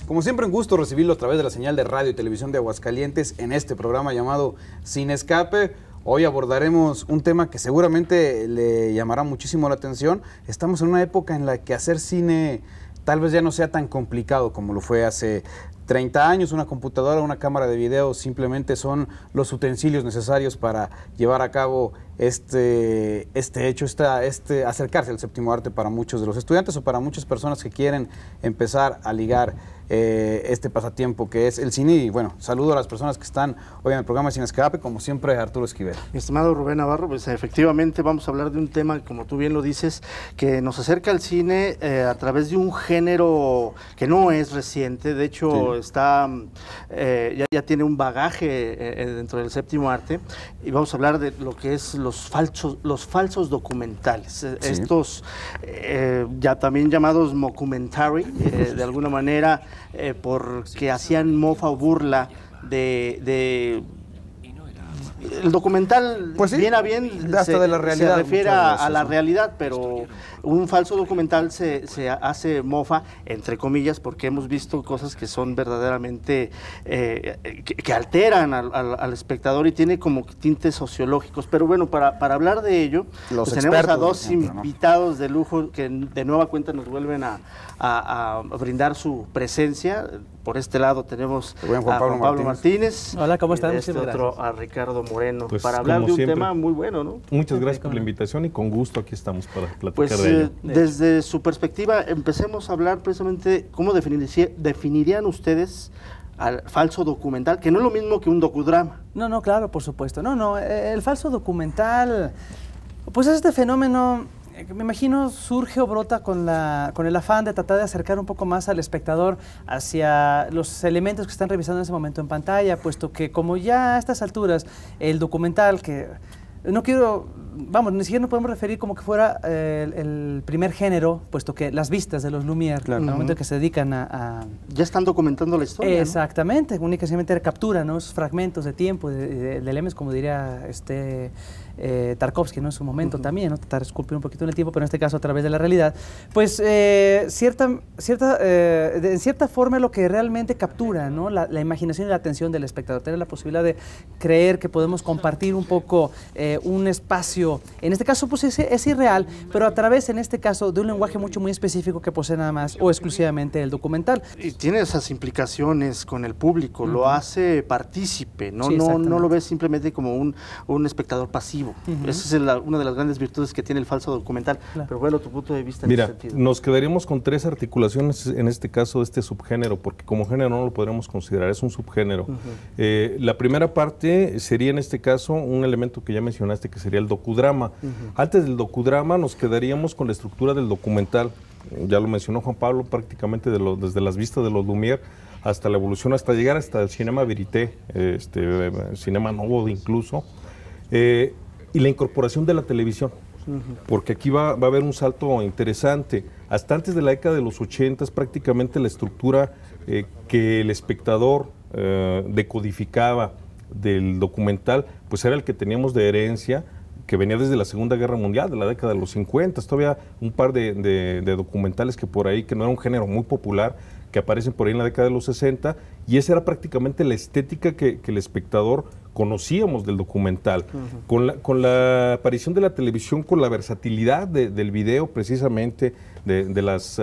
Como siempre, un gusto recibirlo a través de la señal de radio y televisión de Aguascalientes en este programa llamado Sin Escape. Hoy abordaremos un tema que seguramente le llamará muchísimo la atención. Estamos en una época en la que hacer cine tal vez ya no sea tan complicado como lo fue hace 30 años. Una computadora, una cámara de video simplemente son los utensilios necesarios para llevar a cabo este hecho, acercarse al séptimo arte para muchos de los estudiantes o para muchas personas que quieren empezar a ligar este pasatiempo que es el cine. Y bueno, saludo a las personas que están hoy en el programa Sin Escape, como siempre Arturo Esquivel. Mi estimado Rubén Navarro, pues efectivamente vamos a hablar de un tema, como tú bien lo dices, que nos acerca al cine a través de un género que no es reciente. De hecho, sí, está ya tiene un bagaje dentro del séptimo arte, y vamos a hablar de lo que es los falsos documentales, sí, estos ya también llamados mockumentary, de alguna manera, porque hacían mofa o burla de el documental, pues sí, bien a bien hasta de la realidad, se refiere a la realidad, pero un falso documental se hace mofa, entre comillas, porque hemos visto cosas que son verdaderamente que alteran al espectador y tiene como tintes sociológicos. Pero bueno, para hablar de ello, pues tenemos a dos invitados de lujo que de nueva cuenta nos vuelven a brindar su presencia. Por este lado tenemos a Juan Pablo Martínez. Hola, ¿cómo están? Otro a Ricardo Moreno, pues, para hablar de un tema muy bueno, ¿no? Muchas gracias por la invitación y con gusto aquí estamos para platicar de ello. Desde su perspectiva, empecemos a hablar precisamente cómo definirían ustedes al falso documental, que no es lo mismo que un docudrama. No, claro, por supuesto. El falso documental, pues es este fenómeno que me imagino surge o brota con el afán de tratar de acercar un poco más al espectador hacia los elementos que están revisando en ese momento en pantalla, puesto que como ya a estas alturas el documental, que no quiero, ni siquiera nos podemos referir como que fuera el primer género, puesto que las vistas de los Lumière, claro, al momento que se dedican a... Ya están documentando la historia, exactamente, ¿no? Únicamente captura, ¿no?, esos fragmentos de tiempo, de elementos, como diría Tarkovsky, ¿no?, en su momento también, ¿no?, tratar de esculpir un poquito en el tiempo, pero en este caso a través de la realidad. Pues en cierta forma lo que realmente captura, ¿no?, la imaginación y la atención del espectador, tener la posibilidad de creer que podemos compartir un poco un espacio, en este caso pues es irreal, pero a través, en este caso, de un lenguaje muy específico que posee nada más o exclusivamente el documental. Y tiene esas implicaciones con el público, lo hace partícipe, ¿no? Sí, no lo ves simplemente como un espectador pasivo. Esa es una de las grandes virtudes que tiene el falso documental. Claro. Pero bueno, tu punto de vista en ese sentido. Nos quedaríamos con tres articulaciones en este caso de este subgénero, porque como género no lo podríamos considerar, es un subgénero. La primera parte sería en este caso un elemento que ya mencionaste, que sería el docudrama. Antes del docudrama nos quedaríamos con la estructura del documental. Ya lo mencionó Juan Pablo, prácticamente desde las vistas de los Lumière hasta la evolución, hasta llegar hasta el cinema verité, cinema novo incluso, y la incorporación de la televisión. Porque aquí va a haber un salto interesante. Hasta antes de la década de los 80, prácticamente la estructura que el espectador decodificaba del documental, pues era el que teníamos de herencia, que venía desde la Segunda Guerra Mundial, de la década de los 50. Todavía un par de documentales que por ahí, que no era un género muy popular, que aparecen por ahí en la década de los 60, y esa era prácticamente la estética que el espectador conocíamos del documental. Con la aparición de la televisión, con la versatilidad del video, precisamente, de las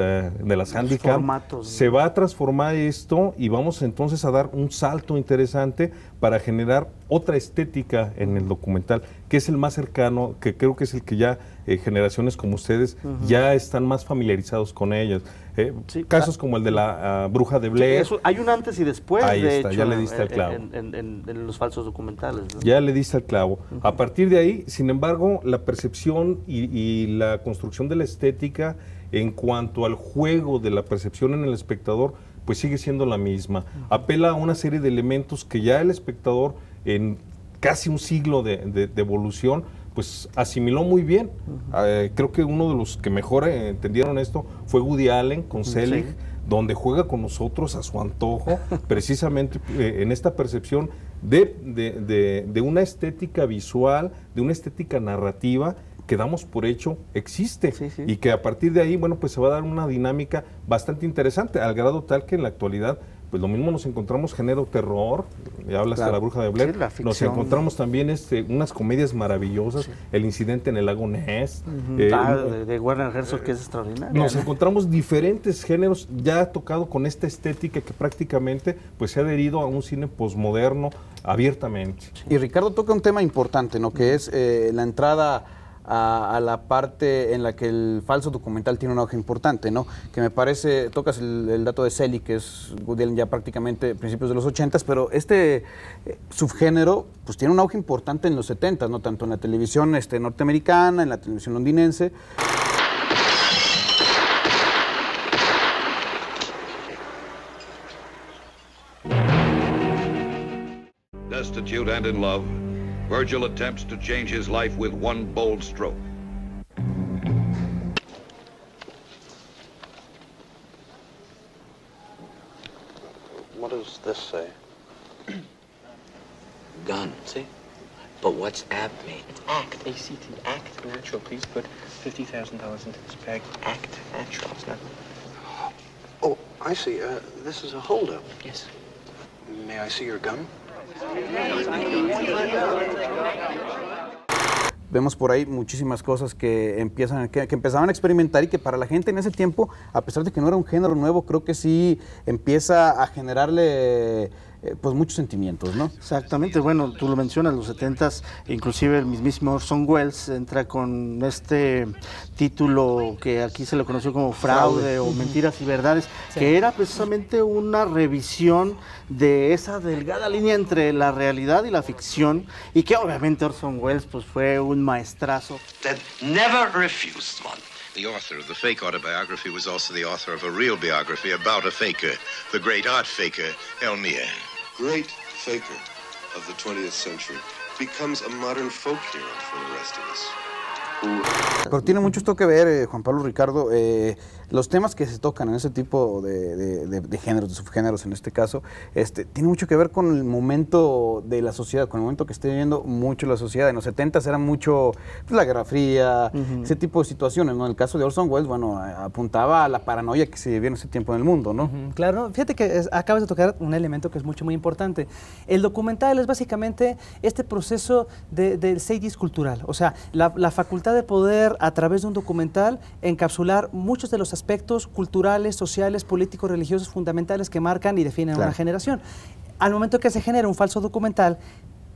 handicam, se va a transformar esto y vamos entonces a dar un salto interesante para generar otra estética en el documental, que es el más cercano, que creo que es el que ya generaciones como ustedes ya están más familiarizados con ellas. Casos como el de la Bruja de Blair. Sí, hay un antes y después, ahí de está, hecho, ya le diste al clavo. En los falsos documentales, ¿no? Ya le diste al clavo. A partir de ahí, sin embargo, la percepción y la construcción de la estética en cuanto al juego de la percepción en el espectador, pues sigue siendo la misma. Apela a una serie de elementos que ya el espectador, en casi un siglo de evolución, pues asimiló muy bien. Creo que uno de los que mejor entendieron esto fue Woody Allen con Selig, donde juega con nosotros a su antojo, precisamente en esta percepción de una estética visual, de una estética narrativa, que damos por hecho existe y que a partir de ahí, bueno, pues se va a dar una dinámica bastante interesante, al grado tal que en la actualidad pues lo mismo nos encontramos género terror, ya hablas de La Bruja de Blair, nos encontramos también unas comedias maravillosas, El incidente en el lago Ness, de Werner Herzog, que es extraordinario. Nos encontramos diferentes géneros ya tocado con esta estética que prácticamente pues se ha adherido a un cine posmoderno abiertamente. Y Ricardo toca un tema importante, ¿no? Que es la entrada a la parte en la que el falso documental tiene un auge importante, ¿no? Que me parece, tocas el dato de Selig, que es Woody Allen ya prácticamente principios de los 80s, pero este subgénero pues tiene un auge importante en los 70s, ¿no? Tanto en la televisión norteamericana, en la televisión londinense. Destitute and in love, Virgil attempts to change his life with one bold stroke. What does this say? Gun, see? But what's app mean? It's act, A-C-T, act natural. Please put $50,000 into this bag. Act natural. It's not... Oh, I see. This is a holdup. Yes. May I see your gun? Vemos por ahí muchísimas cosas que empezaban a experimentar y que para la gente en ese tiempo, a pesar de que no era un género nuevo, creo que sí empieza a generarle pues muchos sentimientos, ¿no? Exactamente, bueno, tú lo mencionas, los 70s, inclusive el mismísimo Orson Welles entra con este título que aquí se le conoció como Fraude o Mentiras y Verdades, que era precisamente una revisión de esa delgada línea entre la realidad y la ficción, y que obviamente Orson Welles pues fue un maestrazo. That never refused one. The author of the fake autobiography was also the author of a real biography about a faker, the great art faker, Elmire. Great faker of the 20th century becomes a modern folk hero for the rest of us. Pero tiene mucho esto que ver, Juan Pablo, Ricardo, los temas que se tocan en ese tipo de géneros, de subgéneros en este caso, tiene mucho que ver con el momento de la sociedad, con el momento que esté viviendo mucho la sociedad. En los 70s era mucho pues, la Guerra Fría, ese tipo de situaciones, ¿no? En el caso de Orson Welles, bueno, apuntaba a la paranoia que se vivía en ese tiempo en el mundo, ¿no? Claro, fíjate que acabas de tocar un elemento que es muy importante. El documental es básicamente este proceso del seidis cultural, o sea, la facultad de poder, a través de un documental, encapsular muchos de los aspectos culturales, sociales, políticos, religiosos fundamentales que marcan y definen una generación. Al momento que se genera un falso documental,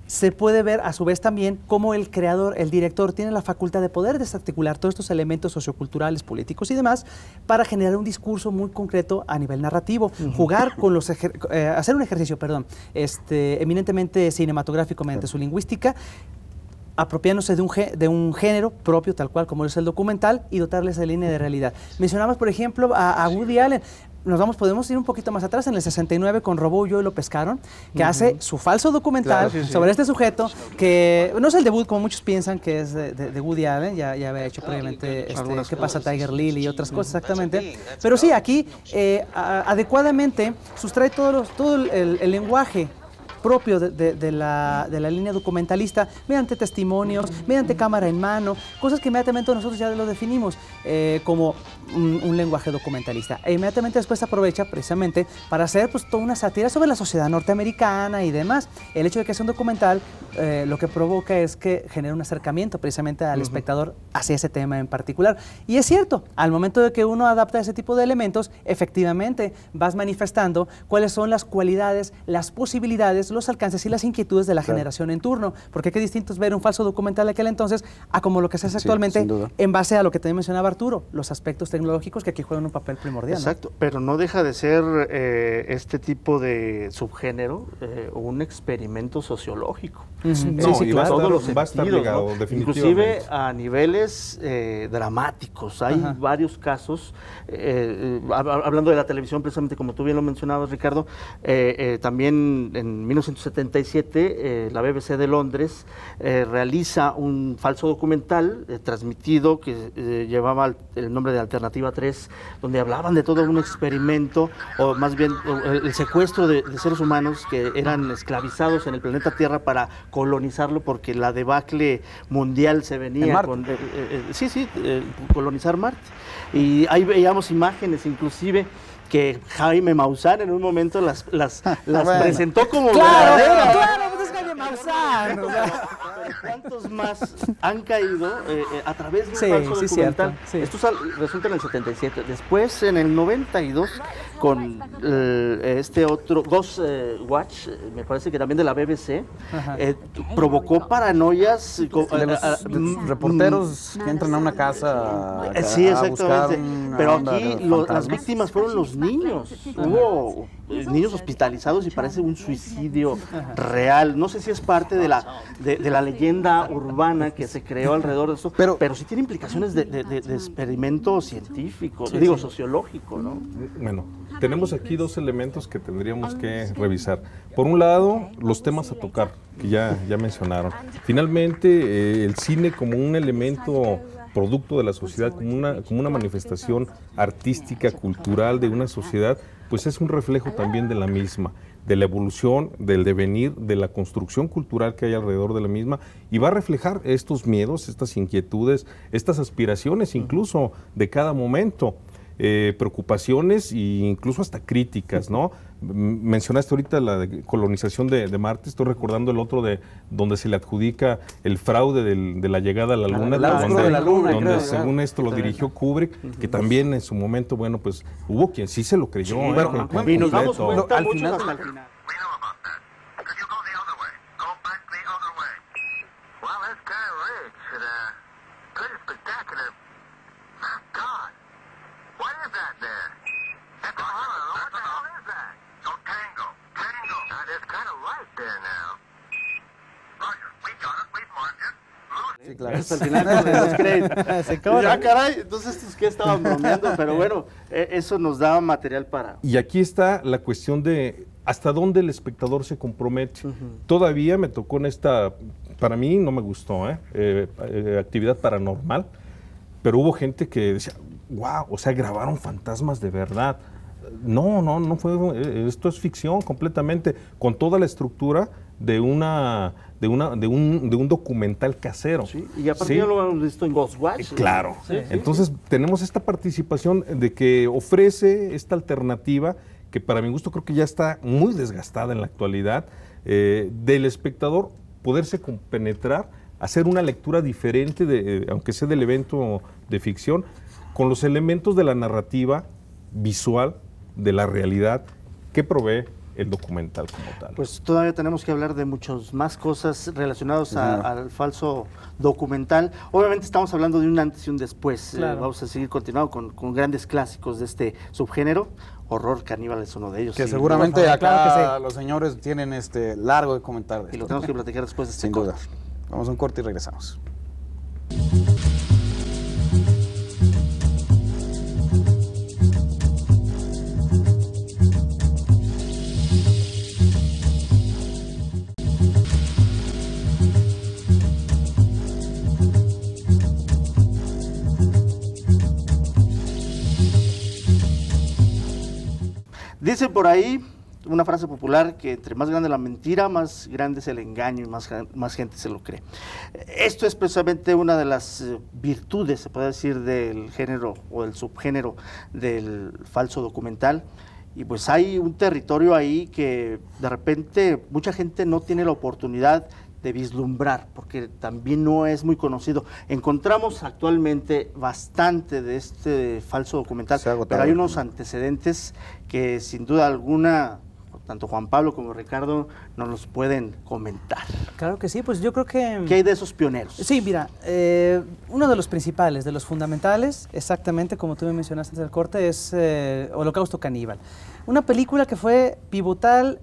se puede ver a su vez también cómo el creador, el director, tiene la facultad de poder desarticular todos estos elementos socioculturales, políticos y demás para generar un discurso muy concreto a nivel narrativo, jugar con los hacer un ejercicio, eminentemente cinematográfico mediante su lingüística, apropiándose de un género propio, tal cual como es el documental, y dotarle esa línea de realidad. Mencionamos, por ejemplo, a Woody Allen. Podemos ir un poquito más atrás, en el 69 con Robó Huyó y Lo Pescaron, que hace su falso documental sobre este sujeto, que no es el debut como muchos piensan que es de Woody Allen, ya había hecho previamente ¿Qué pasa Tiger Lily? Y otras cosas exactamente, pero sí, aquí adecuadamente sustrae todo el lenguaje propio de la línea documentalista, mediante testimonios, mediante cámara en mano, cosas que inmediatamente nosotros ya lo definimos como un lenguaje documentalista. E inmediatamente después aprovecha precisamente para hacer pues toda una sátira sobre la sociedad norteamericana y demás. El hecho de que sea un documental lo que provoca es que genera un acercamiento precisamente al espectador hacia ese tema en particular. Y es cierto, al momento de que uno adapta ese tipo de elementos, efectivamente vas manifestando cuáles son las cualidades, las posibilidades, los alcances y las inquietudes de la generación en turno, porque qué distinto es ver un falso documental de aquel entonces a como lo que se hace actualmente, en base a lo que también mencionaba Arturo, los aspectos tecnológicos que aquí juegan un papel primordial. Exacto, pero no deja de ser este tipo de subgénero un experimento sociológico. Va a estar ligado, definitivamente. Inclusive a niveles dramáticos. Hay varios casos, hablando de la televisión, precisamente como tú bien lo mencionabas, Ricardo, también en 1977, la BBC de Londres realiza un falso documental transmitido que llevaba el nombre de Alternativa 3, donde hablaban de todo un experimento, o más bien el secuestro de seres humanos que eran esclavizados en el planeta Tierra para colonizarlo, porque la debacle mundial se venía con colonizar Marte. Y ahí veíamos imágenes, inclusive, que Jaime Maussan en un momento las presentó como verdaderas. Claro, pues es Jaime Maussan. O sea. ¿Cuántos más han caído a través de un falso documental? Esto resulta en el 77. Después, en el 92, con este otro, Ghost Watch, me parece que también de la BBC, provocó paranoias. De los reporteros que entran a una casa sí, a buscar pero aquí las víctimas fueron los niños. Hubo niños hospitalizados y parece un suicidio real. No sé si es parte de la leyenda urbana que se creó alrededor de esto, pero sí tiene implicaciones de experimento científico, sociológico, ¿no? Bueno, tenemos aquí dos elementos que tendríamos que revisar. Por un lado, los temas a tocar, que ya mencionaron. Finalmente, el cine como un elemento producto de la sociedad, como una manifestación artística, cultural de una sociedad, pues es un reflejo también de la misma, de la evolución, del devenir, de la construcción cultural que hay alrededor de la misma, y va a reflejar estos miedos, estas inquietudes, estas aspiraciones incluso de cada momento, preocupaciones e incluso hasta críticas, ¿no? Mencionaste ahorita la colonización de Marte, estoy recordando el otro de donde se le adjudica el fraude de la llegada a la Luna, donde según esto lo dirigió Kubrick, que también en su momento, bueno, pues hubo quien sí se lo creyó. Y nos damos cuenta al final. Sí, claro. Hasta el final de los créditos. Ya, caray, entonces estos que estaban bromeando, pero bueno, eso nos da material para... Y aquí está la cuestión de hasta dónde el espectador se compromete. Todavía me tocó en esta, para mí no me gustó, actividad paranormal, pero hubo gente que decía, wow, o sea, grabaron fantasmas de verdad. No fue, esto es ficción completamente, con toda la estructura de un documental casero. Sí, y aparte ya lo hemos visto en Ghostwatch. Claro. Entonces tenemos esta participación de que ofrece esta alternativa que para mi gusto creo que ya está muy desgastada en la actualidad, del espectador poderse compenetrar, hacer una lectura diferente, aunque sea del evento de ficción, con los elementos de la narrativa visual, de la realidad que provee el documental como tal. Pues todavía tenemos que hablar de muchas más cosas relacionadas al falso documental. Obviamente estamos hablando de un antes y un después. Claro. Vamos a seguir continuando con grandes clásicos de este subgénero. Horror Caníbal es uno de ellos. Que seguramente acá los señores tienen largo de comentar. Y lo tenemos que platicar después de este Sin duda. Vamos a un corte y regresamos. Dicen por ahí una frase popular que entre más grande la mentira, más grande es el engaño y más gente se lo cree. Esto es precisamente una de las virtudes, se puede decir, del género o del subgénero del falso documental. Y pues hay un territorio ahí que de repente mucha gente no tiene la oportunidad de vislumbrar, porque también no es muy conocido. Encontramos actualmente bastante de este falso documental, pero hay unos antecedentes que sin duda alguna, tanto Juan Pablo como Ricardo nos los pueden comentar. Claro que sí, pues yo creo que... ¿Qué hay de esos pioneros? Sí, mira, uno de los principales, de los fundamentales, exactamente como tú me mencionaste antes del corte, es Holocausto Caníbal. Una película que fue pivotal,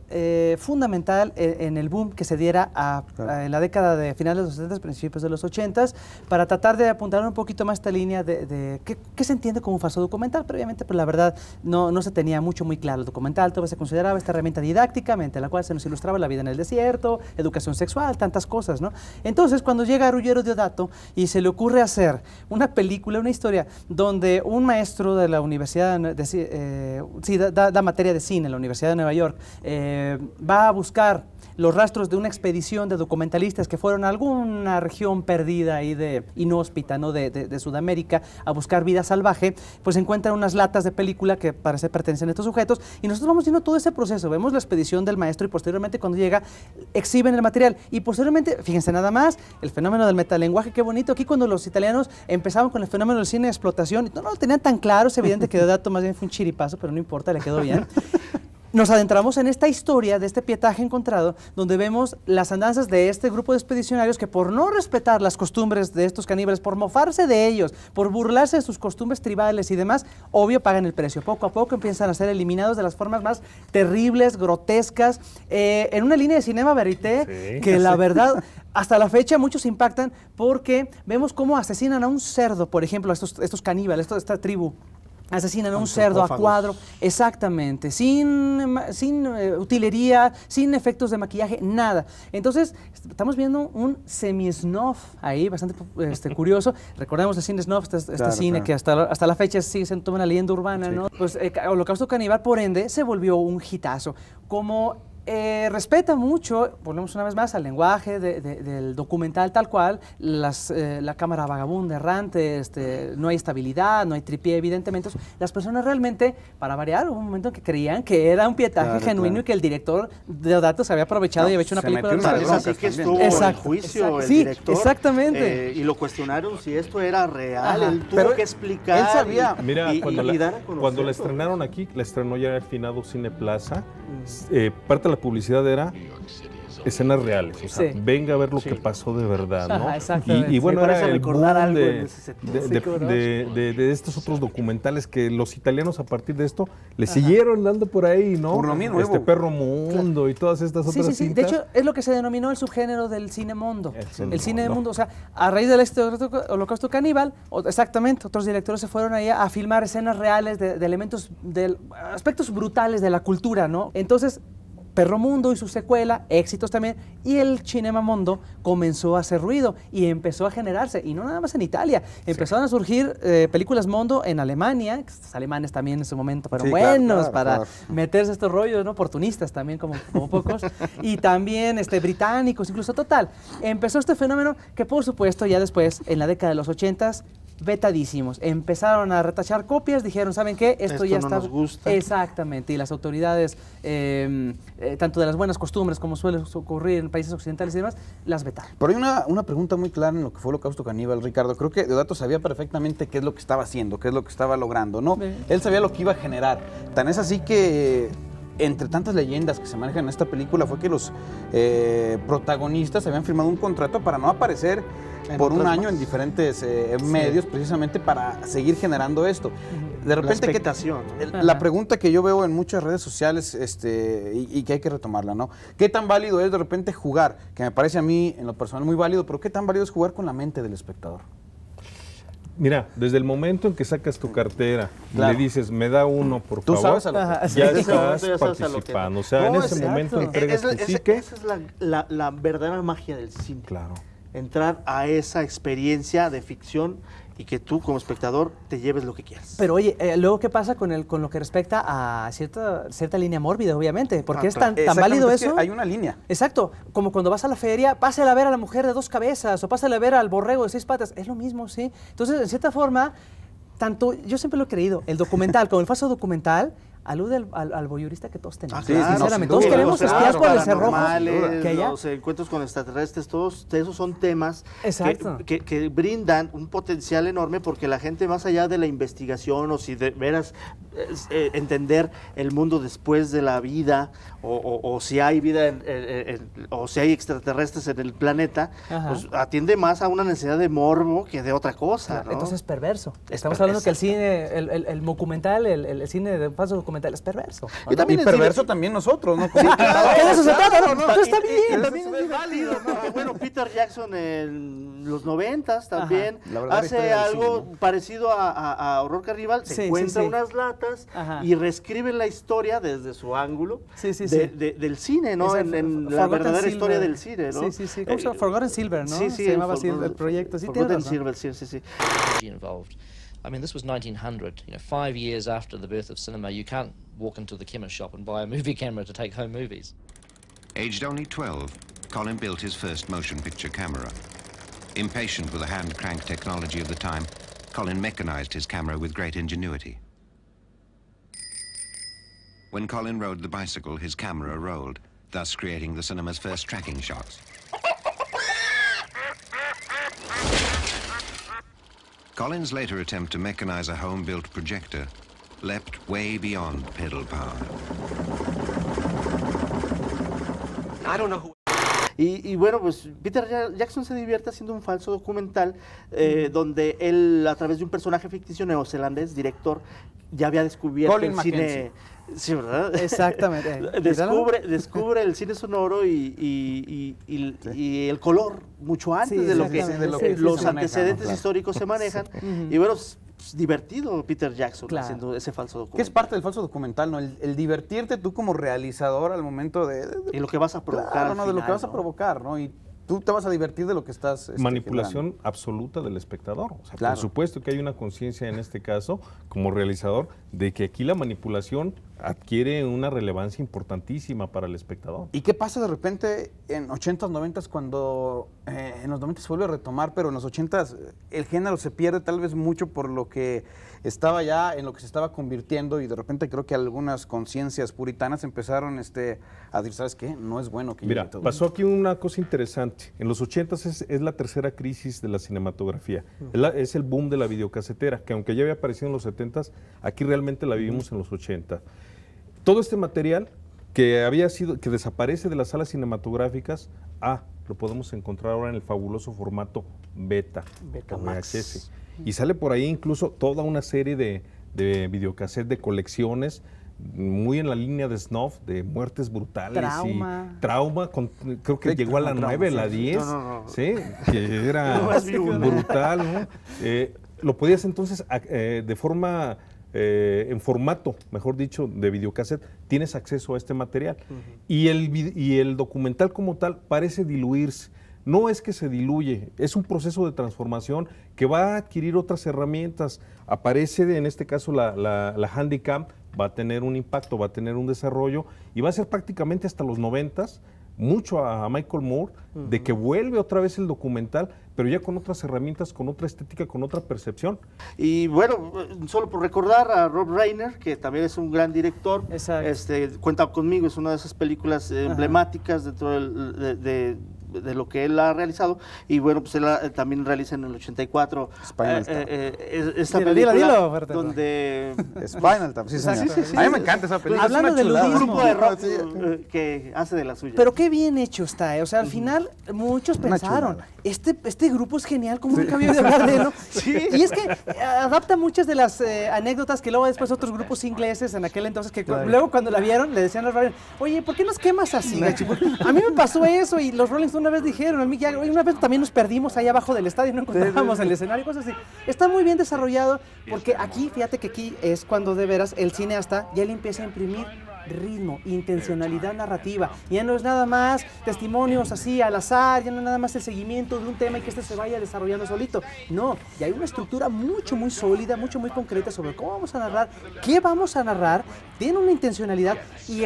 fundamental en el boom que se diera en la década de finales de los 70, principios de los 80, para tratar de apuntar un poquito más esta línea de qué se entiende como un falso documental. Previamente, pues la verdad, no se tenía muy claro el documental, todavía se consideraba esta herramienta cinta didácticamente, en la cual se nos ilustraba la vida en el desierto, educación sexual, tantas cosas, ¿no? Entonces, cuando llega Ruggero Deodato y se le ocurre hacer una película, una historia, donde un maestro de la universidad, da materia de cine en la Universidad de Nueva York, va a buscar los rastros de una expedición de documentalistas que fueron a alguna región perdida ahí inhóspita, ¿no? de Sudamérica, a buscar vida salvaje, pues encuentran unas latas de película que parece pertenecen a estos sujetos, y nosotros vamos viendo todo ese proceso, vemos la expedición del maestro y posteriormente cuando llega, exhiben el material, y posteriormente, fíjense nada más, el fenómeno del metalenguaje, qué bonito, aquí cuando los italianos empezaban con el fenómeno del cine de explotación, no lo tenían tan claro, es evidente que Deodato más bien fue un chiripazo, pero no importa, le quedó bien. Nos adentramos en esta historia de este pietaje encontrado, donde vemos las andanzas de este grupo de expedicionarios que por no respetar las costumbres de estos caníbales, por mofarse de ellos, por burlarse de sus costumbres tribales y demás, obvio pagan el precio. Poco a poco empiezan a ser eliminados de las formas más terribles, grotescas, en una línea de cinema verité que la verdad, hasta la fecha muchos impactan porque vemos cómo asesinan a un cerdo, por ejemplo, estos caníbales, esta tribu. Asesinan a un cerdo a cuadro, exactamente, sin utilería, sin efectos de maquillaje, nada. Entonces, estamos viendo un semi-snuff ahí, bastante curioso. Recordemos el cine snuff, este cine que hasta la fecha sigue siendo toda una leyenda urbana, ¿no? Pues Holocausto Caníbal, por ende, se volvió un hitazo. Como respeta mucho, volvemos una vez más al lenguaje del documental tal cual, la cámara vagabunda, errante, no hay estabilidad, no hay tripié, evidentemente. Las personas realmente, para variar, hubo un momento en que creían que era un pietaje genuino y que el director Deodato se había aprovechado y había hecho una película. Así que estuvo en juicio el director. Exactamente. Y lo cuestionaron si esto era real, él tuvo que explicar. Él sabía. Mira, cuando la estrenaron aquí, la estrenó ya en el finado Cine Plaza, parte de la publicidad era escenas reales, o sea, venga a ver lo que pasó de verdad, ¿no? Y bueno, era el boom de estos otros documentales que los italianos a partir de esto le siguieron dando por ahí, ¿no? Por lo mismo, Perro Mundo y todas estas otras cintas. De hecho, es lo que se denominó el subgénero del cine mundo. El cine de mundo, o sea, a raíz del Holocausto Caníbal, exactamente, otros directores se fueron ahí a filmar escenas reales de elementos, de aspectos brutales de la cultura, ¿no? Entonces, Perro Mundo y su secuela, éxitos también, y el Cinema Mondo comenzó a hacer ruido y empezó a generarse, y no nada más en Italia, empezaron a surgir películas Mondo en Alemania, los alemanes también en su momento fueron buenos para meterse estos rollos, ¿no? Oportunistas también como pocos, y también británicos, incluso total. Empezó este fenómeno que por supuesto ya después, en la década de los 80s, vetadísimos. Empezaron a retachar copias, dijeron, ¿saben qué? Esto ya está. Nos gusta. Exactamente, y las autoridades, tanto de las buenas costumbres como suele ocurrir en países occidentales y demás, las vetaron. Pero hay una pregunta muy clara en lo que fue Holocausto Caníbal, Ricardo. Creo que Deodato sabía perfectamente qué es lo que estaba haciendo, qué es lo que estaba logrando, ¿no? Él sabía lo que iba a generar. Tan es así que, entre tantas leyendas que se manejan en esta película, fue que los protagonistas habían firmado un contrato para no aparecer por un año en diferentes medios, precisamente para seguir generando esto. De repente, la pregunta que yo veo en muchas redes sociales y que hay que retomarla, ¿no? ¿Qué tan válido es de repente jugar? Que me parece a mí, en lo personal, muy válido, pero ¿qué tan válido es jugar con la mente del espectador? Mira, desde el momento en que sacas tu cartera y le dices, me da uno, por favor, sabes a lo que ya estás participando. O sea, en ese momento entregas tu psique. Esa es la verdadera magia del cine. Claro. Entrar a esa experiencia de ficción y que tú como espectador te lleves lo que quieras. Pero oye, luego ¿qué pasa con lo que respecta a cierta línea mórbida, obviamente? Porque es tan válido eso. Hay una línea. Exacto, como cuando vas a la feria, pásale a ver a la mujer de 2 cabezas o pásale a ver al borrego de 6 patas, es lo mismo, ¿sí? Entonces, en cierta forma, yo siempre lo he creído, el documental como el falso documental alude al voyurista que todos tenemos. Sinceramente, todos queremos espiar por el cerrojo. Los encuentros con extraterrestres, todos esos son temas que brindan un potencial enorme porque la gente, más allá de la investigación o si de veras entender el mundo después de la vida o si hay vida o si hay extraterrestres en el planeta, pues atiende más a una necesidad de morbo que de otra cosa, ¿no? Entonces es perverso. Estamos hablando que el cine, el documental, el cine de falso documental documental es perverso. Y también perverso también nosotros, ¿no? Como ¿Qué de eso se trata? No, está bien, también es válido, ¿no? Bueno, Peter Jackson en los 90s también hace algo parecido a Horror Carnival, se encuentra unas latas y reescribe la historia desde su ángulo del cine, ¿no? En la verdadera historia del cine, ¿no? Sí. ¿Cómo se llama? Forgotten Silver, ¿no? Sí, Se llamaba así el proyecto. Forgotten Silver, sí. Involved. I mean, this was 1900, 5 years after the birth of cinema. You can't walk into the camera shop and buy a movie camera to take home movies. Aged only 12, Colin built his first motion picture camera. Impatient with the hand-crank technology of the time, Colin mechanized his camera with great ingenuity. When Colin rode the bicycle, his camera rolled, thus creating the cinema's first tracking shots. Colin's later attempt to mechanize a home-built projector leapt way beyond pedal power. I don't know who... Y bueno, pues Peter Jackson se divierte haciendo un falso documental donde él, a través de un personaje ficticio neozelandés, director, ya había descubierto Colin el cine... Mackenzie. Sí, ¿verdad? Exactamente. Descubre el cine sonoro y el color mucho antes de lo que los antecedentes históricos se manejan. Y bueno, es divertido Peter Jackson haciendo ese falso documental. Que es parte del falso documental, ¿no? El divertirte tú como realizador al momento de y lo que vas a provocar. Claro, al de final, lo que vas a provocar, ¿no? Y tú te vas a divertir de lo que estás... manipulación generando. absoluta del espectador. O sea, Claro. por supuesto que hay una conciencia en este caso, como realizador, de que aquí la manipulación adquiere una relevancia importantísima para el espectador. ¿Y qué pasa de repente en 80s, 90s cuando en los 90s se vuelve a retomar, pero en los 80s el género se pierde tal vez mucho por lo que estaba ya, en lo que se estaba convirtiendo y de repente creo que algunas conciencias puritanas empezaron a decir, ¿sabes qué? No es bueno que Mira, llegue todo. pasó aquí una cosa interesante. En los 80s es la tercera crisis de la cinematografía. Es el boom de la videocasetera, que aunque ya había aparecido en los 70s, aquí realmente la vivimos en los 80. Todo este material que desaparece de las salas cinematográficas, lo podemos encontrar ahora en el fabuloso formato VHS. Y sale por ahí incluso toda una serie de videocassettes de colecciones, muy en la línea de snuff, de muertes brutales. Trauma, creo que llegó a la 9, la 10, ¿sí? Que era brutal, ¿no? Lo podías entonces de forma... en formato, mejor dicho, de videocassette, tienes acceso a este material. Y el documental como tal parece diluirse. No es que se diluye, es un proceso de transformación que va a adquirir otras herramientas. Aparece, en este caso, la Handycam, va a tener un impacto, va a tener un desarrollo y va a ser prácticamente hasta los 90s, mucho a Michael Moore, de que vuelve otra vez el documental, pero ya con otras herramientas, con otra estética, con otra percepción. Y bueno, solo por recordar a Rob Reiner, que también es un gran director, Cuenta conmigo, es una de esas películas emblemáticas dentro de lo que él ha realizado, y bueno, pues él también realiza en el 84 Spinal Tap. esta película dilo, donde... Spinal Tap, sí, señor. A mí me encanta esa película. Hablando de un ludismo, grupo de rock que hace de la suya. Pero qué bien hecho está, o sea, al final muchos pensaron, este grupo es genial, como nunca había oído hablar de él, ¿no? Y es que adapta muchas de las anécdotas que luego después otros grupos ingleses en aquel entonces, que luego cuando la vieron le decían a los Rolling, oye, ¿por qué nos quemas así, gacho? A mí me pasó eso y los Rolling una vez dijeron, una vez también nos perdimos ahí abajo del estadio, no encontrábamos el escenario, cosas así. Está muy bien desarrollado porque aquí, fíjate que aquí es cuando de veras el cineasta ya le empieza a imprimir ritmo, intencionalidad narrativa. Ya no es nada más testimonios así al azar, ya no es nada más el seguimiento de un tema y que se vaya desarrollando solito. No, ya hay una estructura muy sólida, muy concreta sobre cómo vamos a narrar, qué vamos a narrar, tiene una intencionalidad y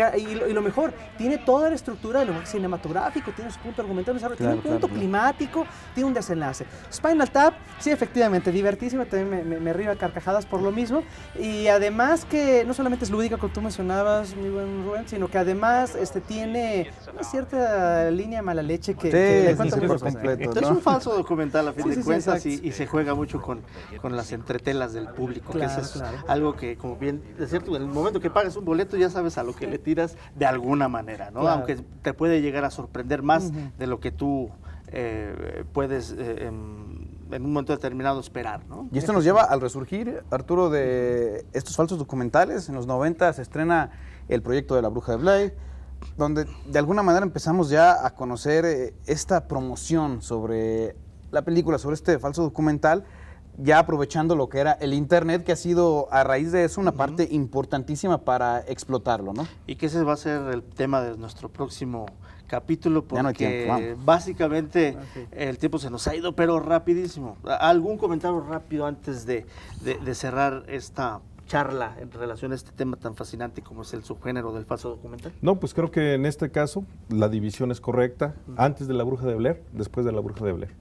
lo mejor, tiene toda la estructura de lo cinematográfico, tiene su punto argumental, tiene un punto climático, tiene un desenlace. Spinal Tap, sí, efectivamente, divertísimo, también me río a carcajadas por lo mismo, y además que no solamente es lúdica, como tú mencionabas, mi buen Rubén, sino que además tiene una cierta línea de mala leche que le cuenta por muchas completo. Entonces, es un falso documental a fin de cuentas exacto. y se juega mucho con las entretelas del público, que eso es algo que, como bien es cierto, en el momento que pagas un boleto ya sabes a lo que le tiras de alguna manera, ¿no? Aunque te puede llegar a sorprender más de lo que tú puedes en un momento determinado esperar, ¿no? Y esto nos lleva al resurgir, Arturo, de estos falsos documentales. En los 90 se estrena el proyecto de La Bruja de Blair, donde de alguna manera empezamos ya a conocer esta promoción sobre la película, sobre este falso documental, ya aprovechando lo que era el internet, que ha sido a raíz de eso una parte importantísima para explotarlo, ¿no? Y que ese va a ser el tema de nuestro próximo capítulo, porque ya no hay tiempo, básicamente el tiempo se nos ha ido, pero rapidísimo. ¿Algún comentario rápido antes de cerrar esta charla en relación a este tema tan fascinante como es el subgénero del falso documental? No, pues creo que en este caso la división es correcta, antes de La Bruja de Blair, después de La Bruja de Blair.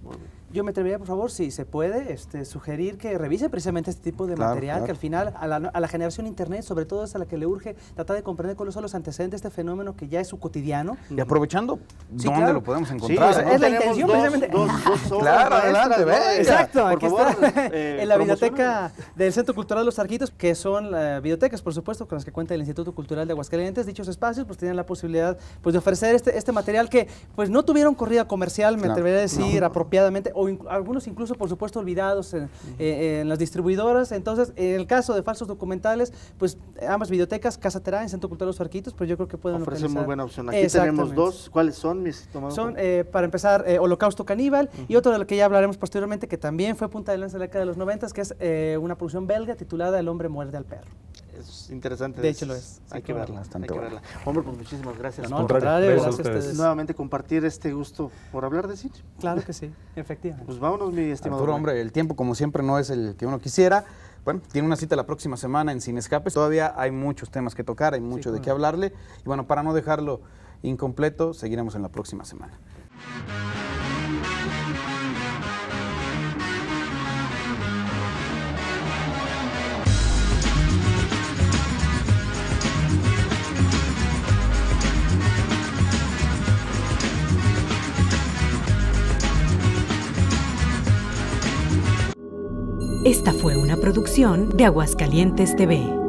Muy bien. Yo me atrevería, por favor, si se puede, sugerir que revise precisamente este tipo de material, que al final a la generación internet, sobre todo es a la que le urge tratar de comprender cuáles son los antecedentes de este fenómeno que ya es su cotidiano. Y aprovechando, Sí, ¿dónde claro. lo podemos encontrar? Sí, es la intención precisamente. Dos Claro, adelante, ve. Exacto, por aquí favor, está, en la biblioteca promocionen. del Centro Cultural Los Arquitos, que son bibliotecas, por supuesto, con las que cuenta el Instituto Cultural de Aguascalientes. Dichos espacios pues tienen la posibilidad pues de ofrecer este material que pues no tuvieron corrida comercial, me atrevería a decir, apropiadamente, o algunos incluso, por supuesto, olvidados en las distribuidoras. Entonces, en el caso de falsos documentales, pues ambas bibliotecas, Casa Terá, en Centro Cultural Los Arquitos, pues yo creo que pueden Ofrece localizar. muy buena opción. Aquí tenemos dos. ¿Cuáles son, mis estimados? Son, para empezar, Holocausto Caníbal, y otro de lo que ya hablaremos posteriormente, que también fue punta de lanza de la década de los 90, que es una producción belga titulada El hombre muerde al perro. Es interesante. De hecho lo es. Hay que verla, bastante hay que verla. Hombre, pues muchísimas gracias. No, al contrario, gracias a gracias a ustedes. ustedes. Nuevamente compartir este gusto por hablar de cine. Claro que sí, efectivamente. Pues vámonos, mi estimado. Arturo, hombre, el tiempo como siempre no es el que uno quisiera. Bueno, tiene una cita la próxima semana en Sin Escape. Todavía hay muchos temas que tocar, hay mucho de qué hablarle. Y bueno, para no dejarlo incompleto, seguiremos en la próxima semana. Esta fue una producción de Aguascalientes TV.